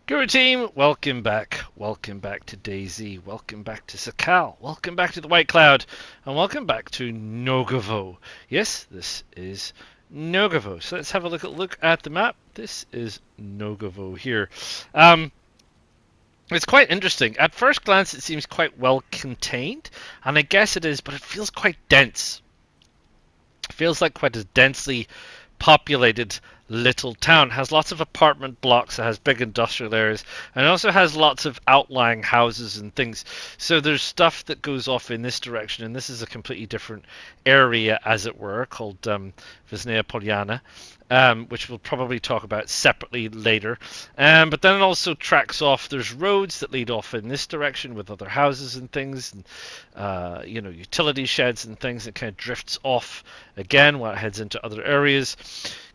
Guru team, welcome back. Welcome back to DayZ. Welcome back to Sakhal. Welcome back to the White Cloud. And welcome back to Nogovo. Yes, this is Nogovo. So let's have a look at the map. This is Nogovo here. It's quite interesting. At first glance, it seems quite well contained. And I guess it is, but it feels quite dense. It feels like quite a densely populated little town. It has lots of apartment blocks, it has big industrial areas, and it also has lots of outlying houses and things. So there's stuff that goes off in this direction, and this is a completely different area, as it were, called Vesnaya Polyana. Which we'll probably talk about separately later. But then it also tracks off. There's roads that lead off in this direction with other houses and things, and utility sheds and things. It kind of drifts off again while it heads into other areas.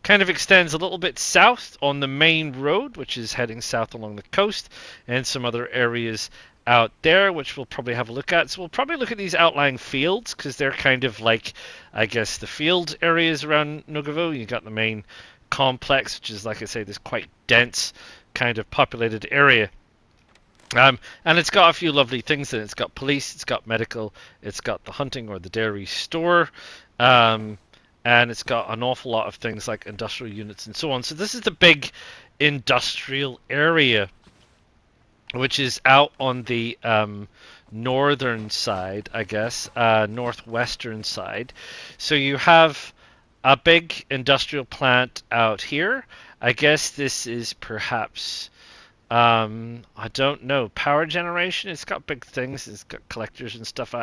Kind of extends a little bit south on the main road, which is heading south along the coast, and some other areas out there, which we'll probably have a look at. So we'll probably look at these outlying fields, because they're kind of like, I guess, the field areas around Nogovo. You've got the main complex, which is, like I say, this quite dense kind of populated area. And it's got a few lovely things in it. It's got police, it's got medical, it's got the hunting or the dairy store, and it's got an awful lot of things like industrial units and so on. So this is the big industrial area, which is out on the northern side, I guess, northwestern side. So you have a big industrial plant out here. I guess this is perhaps, I don't know, power generation. It's got big things. It's got collectors and stuff.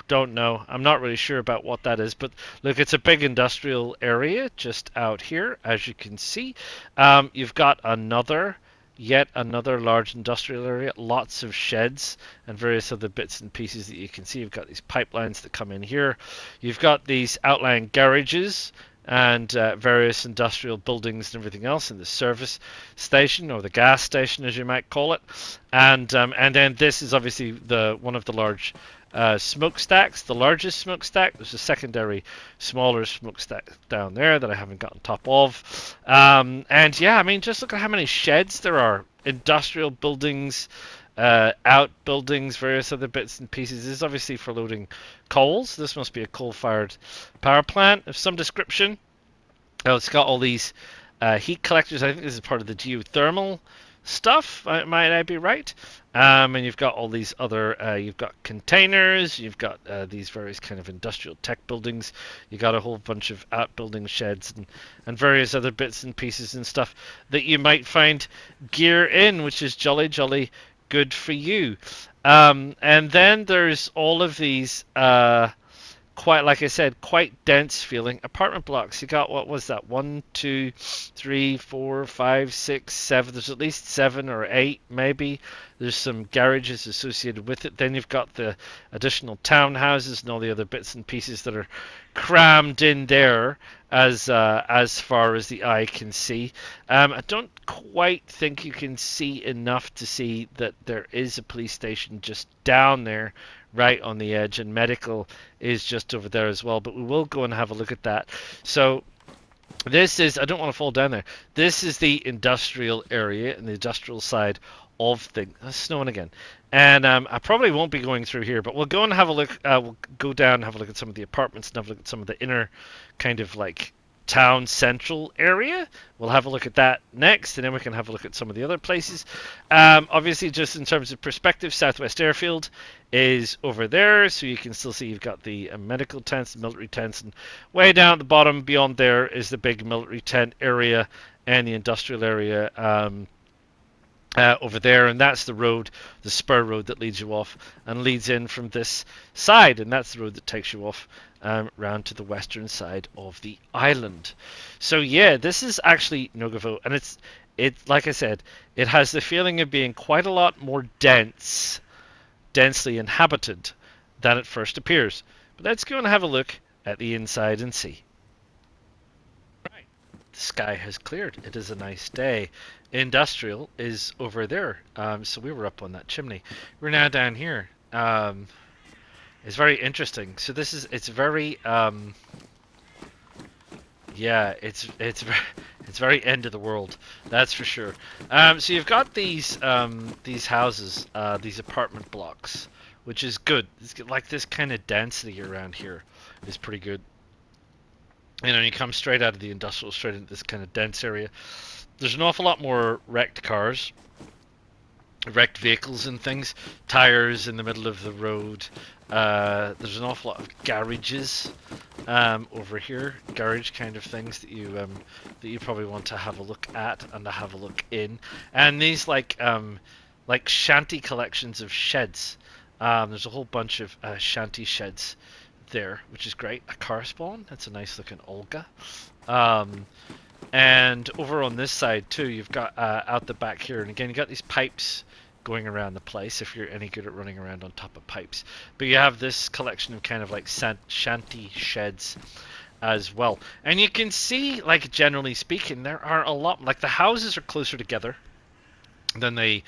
Don't know. I'm not really sure about what that is, but look, it's a big industrial area just out here, as you can see. You've got yet another large industrial area, lots of sheds and various other bits and pieces that you can see. You've got these pipelines that come in here. You've got these outlying garages and various industrial buildings and everything else in the service station, or the gas station as you might call it. And then this is obviously one of the large smokestacks, the largest smokestack. There's a secondary, smaller smokestack down there that I haven't gotten top of. And yeah, I mean, just look at how many sheds there are. Industrial buildings, outbuildings, various other bits and pieces. This is obviously for loading coals. This must be a coal-fired power plant of some description. Oh, it's got all these heat collectors. I think this is part of the geothermal stuff. Might I be right? And you've got all these other, you've got containers, you've got these various kind of industrial tech buildings, you got a whole bunch of outbuilding sheds and various other bits and pieces and stuff that you might find gear in, which is jolly, jolly good for you. And then there's all of these quite, like I said, quite dense feeling apartment blocks. You got, what was that, 1, 2, 3, 4, 5, 6, 7. There's at least 7 or 8 maybe. There's some garages associated with it. Then you've got the additional townhouses and all the other bits and pieces that are crammed in there as far as the eye can see. I don't quite think you can see enough to see that there is a police station just down there, right on the edge, and medical is just over there as well, but we will go and have a look at that. So this is, I don't want to fall down there, this is the industrial area and the industrial side of things. It's snowing again, and I probably won't be going through here, but we'll go and have a look. We'll go down and have a look at some of the apartments and have a look at some of the inner kind of like town central area. We'll have a look at that next, and then we can have a look at some of the other places. Obviously, just in terms of perspective, Southwest Airfield is over there, so you can still see you've got the medical tents, the military tents, and way down at the bottom beyond there is the big military tent area and the industrial area over there, and that's the road, the spur road that leads you off and leads in from this side, and that's the road that takes you off round to the western side of the island. So yeah, this is actually Nogovo, and it's like I said, it has the feeling of being quite a lot more densely inhabited than it first appears. But let's go and have a look at the inside and see. Right, the sky has cleared. It is a nice day. Industrial is over there, so we were up on that chimney. We're now down here. It's very interesting. So this is, it's very Yeah, it's very end of the world, that's for sure. So you've got these houses, these apartment blocks, which is good. Like this kind of density around here is pretty good. You know, you come straight out of the industrial, straight into this kind of dense area. There's an awful lot more wrecked cars, wrecked vehicles and things, tires in the middle of the road. There's an awful lot of garages over here, garage kind of things that you probably want to have a look at and to have a look in. And these like shanty collections of sheds. There's a whole bunch of shanty sheds there, which is great. A car spawn. That's a nice looking Olga. And over on this side too, you've got out the back here, and again you got these pipes going around the place if you're any good at running around on top of pipes. But you have this collection of kind of like shanty sheds as well. And you can see, like generally speaking, there are a lot, like the houses are closer together than they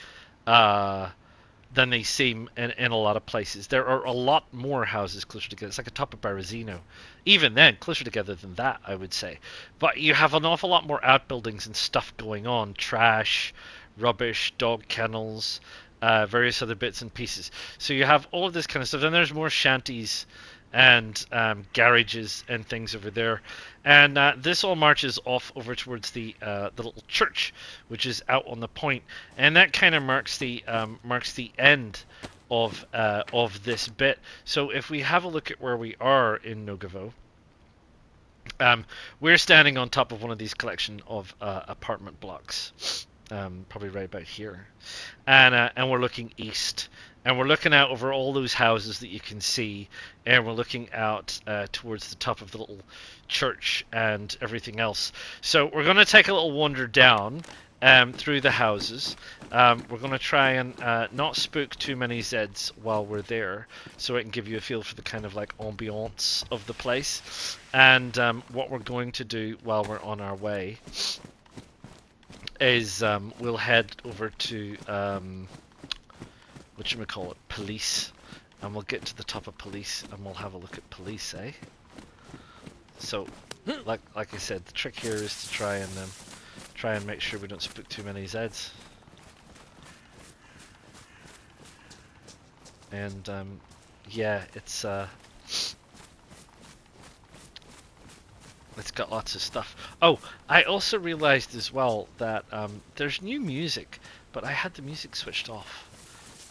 seem in a lot of places. There are a lot more houses closer together. It's like a top of Berezino. Even then, closer together than that, I would say. But you have an awful lot more outbuildings and stuff going on. Trash, rubbish, dog kennels, various other bits and pieces. So you have all of this kind of stuff. Then there's more shanties and garages and things over there. And this all marches off over towards the little church, which is out on the point, and that kind of marks the end of this bit. So if we have a look at where we are in Nogovo, we're standing on top of one of these collection of apartment blocks. Probably right about here, and we're looking east, and we're looking out over all those houses that you can see, and we're looking out towards the top of the little church and everything else. So we're going to take a little wander down through the houses. We're going to try and not spook too many Zeds while we're there, so it can give you a feel for the kind of like ambiance of the place. And what we're going to do while we're on our way is we'll head over to whatchamacallit, police, and we'll get to the top of police and we'll have a look at police, eh? So like I said, the trick here is to try and make sure we don't spook too many Zeds. And yeah, it's got lots of stuff. Oh, I also realized as well that there's new music, but I had the music switched off.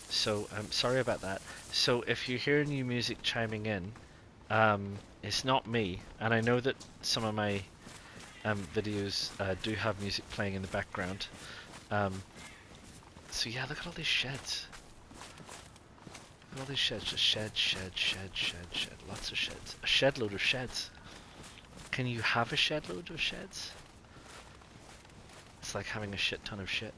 So I'm sorry about that. So if you hear new music chiming in, it's not me. And I know that some of my videos do have music playing in the background. So yeah, look at all these sheds. Look at all these sheds. Just shed. Lots of sheds. A shed load of sheds. Can you have a shed load of sheds? It's like having a shit ton of shit.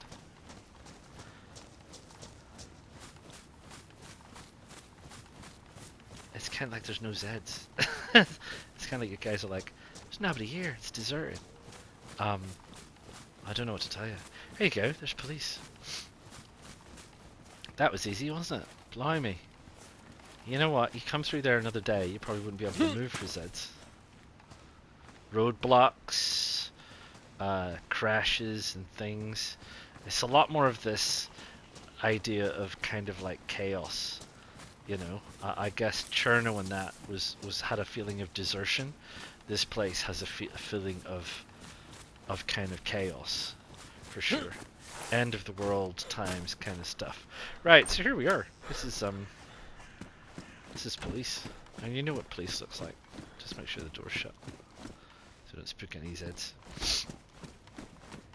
It's kind of like there's no Zeds. It's kind of like you guys are like, there's nobody here, it's deserted. I don't know what to tell you. Here you go, there's police. That was easy, wasn't it? Blimey. You know what, you come through there another day, you probably wouldn't be able to move for Zeds. Roadblocks, crashes and things. It's a lot more of this idea of kind of like chaos, you know. I guess Cherno and that had a feeling of desertion. This place has a feeling of kind of chaos, for sure. End of the world times kind of stuff. Right, so here we are. This is police, and you know what police looks like. Just make sure the door's shut, so don't spook any Zeds.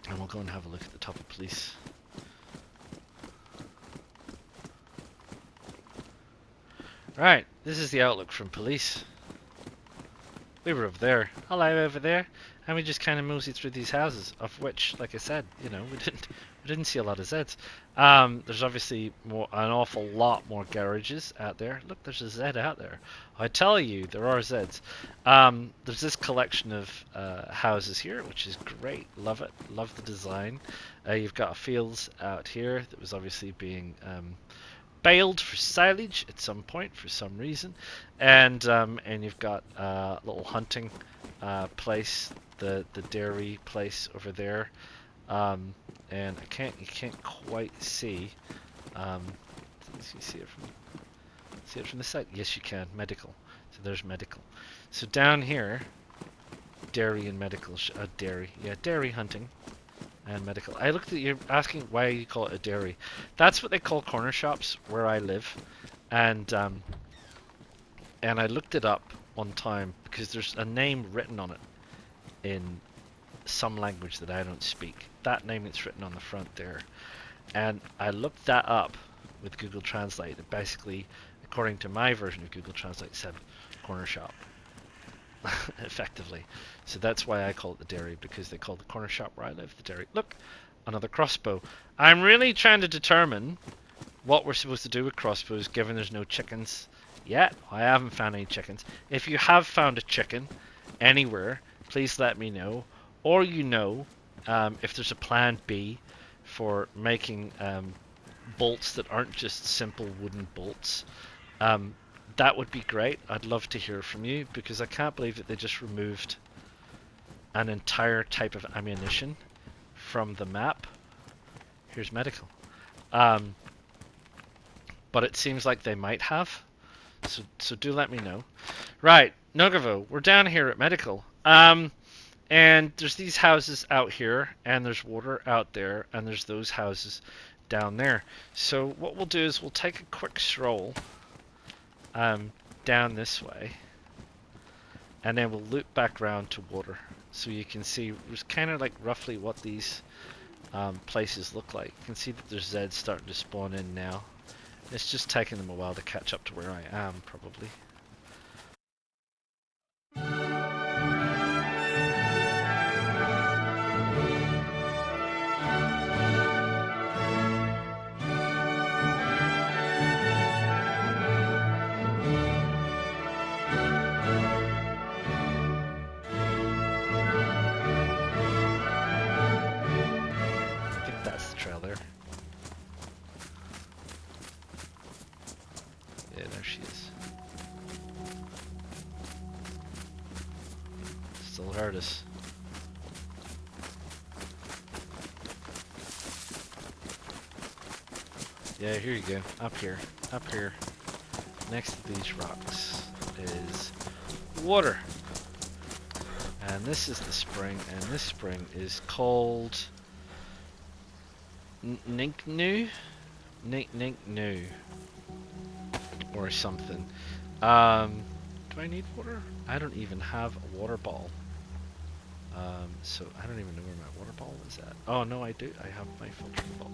And we'll go and have a look at the top of police. Right, this is the outlook from police. We were over there. Hello over there. And we just kind of mosey through these houses, of which, like I said, you know, we didn't see a lot of Zeds. There's obviously an awful lot more garages out there. Look, there's a Zed out there. I tell you, there are Zeds. There's this collection of houses here, which is great. Love it. Love the design. You've got a fields out here that was obviously being baled for silage at some point for some reason, and you've got a little hunting place the dairy place over there. And you can't quite see. You see it from the side? Yes, you can. Medical. So there's medical. So down here, dairy and medical. Dairy. Yeah, dairy hunting and medical. I looked at you asking why you call it a dairy. That's what they call corner shops where I live, and I looked it up one time because there's a name written on it in some language that I don't speak. That name that's written on the front there, and I looked that up with Google Translate. It basically, according to my version of Google Translate, said corner shop. Effectively. So that's why I call it the dairy, because they call the corner shop where I live the dairy. Look, another crossbow. I'm really trying to determine what we're supposed to do with crossbows, given there's no chickens yet. I haven't found any chickens. If you have found a chicken anywhere, please let me know. Or if there's a plan B for making bolts that aren't just simple wooden bolts. That would be great. I'd love to hear from you, because I can't believe that they just removed an entire type of ammunition from the map. Here's medical. But it seems like they might have. So do let me know. Right, Nogovo, we're down here at medical. And there's these houses out here, and there's water out there, and there's those houses down there. So what we'll do is we'll take a quick stroll down this way, and then we'll loop back around to water, so you can see just kind of like roughly what these places look like. You can see that there's Zeds starting to spawn in now. It's just taking them a while to catch up to where I am, probably. Artists. Yeah, here you go. Up here. Next to these rocks is water. And this is the spring, and this spring is called Ninknu? Ninknu. Or something. Do I need water? I don't even have a water ball. So I don't even know where my water ball is at. Oh no, I do. I have my filtering ball.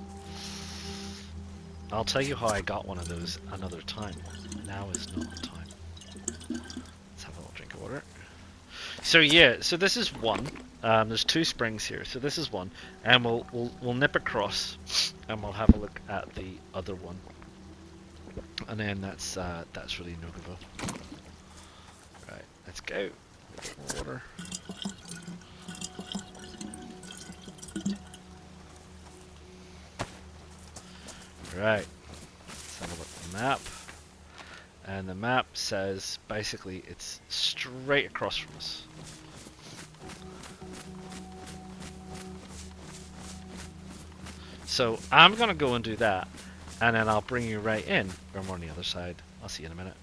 I'll tell you how I got one of those another time. Now is not the time. Let's have a little drink of water. So yeah, so this is one. There's two springs here, so this is one, and we'll nip across, and we'll have a look at the other one, and then that's really Nogovo. Right, let's go. Water. Right, let's have a look at the map. And the map says basically it's straight across from us. So I'm going to go and do that, and then I'll bring you right in when we're on the other side. I'll see you in a minute.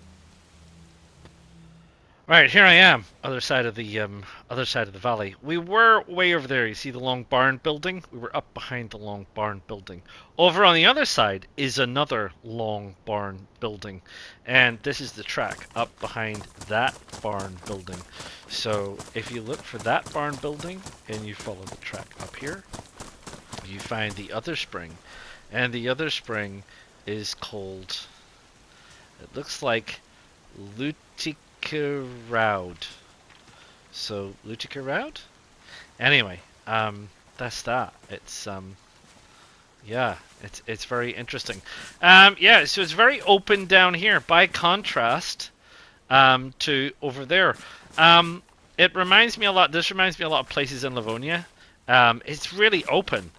Right, here I am, other side of the valley. We were way over there. You see the long barn building? We were up behind the long barn building. Over on the other side is another long barn building, and this is the track up behind that barn building. So if you look for that barn building and you follow the track up here, you find the other spring, and the other spring is called, it looks like Lutikeraud. So Lutikeraud? Anyway, that's that. It's yeah, it's very interesting. Yeah, so it's very open down here by contrast to over there. It reminds me a lot, this reminds me a lot of places in Livonia. It's really open.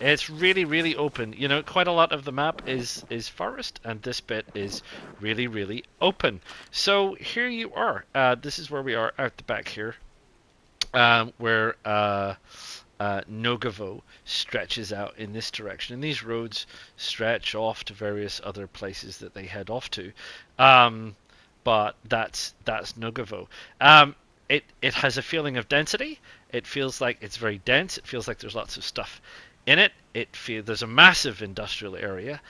It's really, really open. You know, quite a lot of the map is forest, and this bit is really, really open. So here you are. This is where we are out the back here. where Nogovo stretches out in this direction, and these roads stretch off to various other places that they head off to. But that's Nogovo. It has a feeling of density. It feels like it's very dense. It feels like there's lots of stuff in it. There's a massive industrial area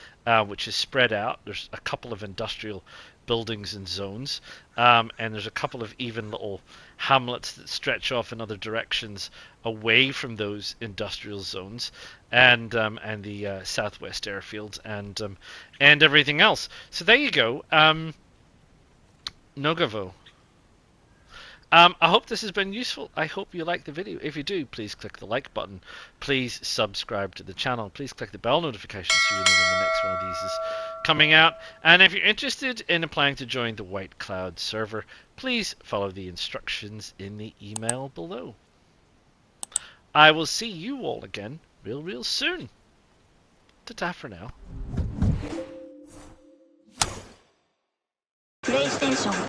which is spread out. There's a couple of industrial buildings and zones, and there's a couple of even little hamlets that stretch off in other directions away from those industrial zones, and the southwest airfields and everything else. So there you go, Nogovo. I hope this has been useful. I hope you like the video. If you do, please click the like button. Please subscribe to the channel. Please click the bell notification so you know when the next one of these is coming out. And if you're interested in applying to join the White Cloud server, please follow the instructions in the email below. I will see you all again real soon. Ta-ta for now.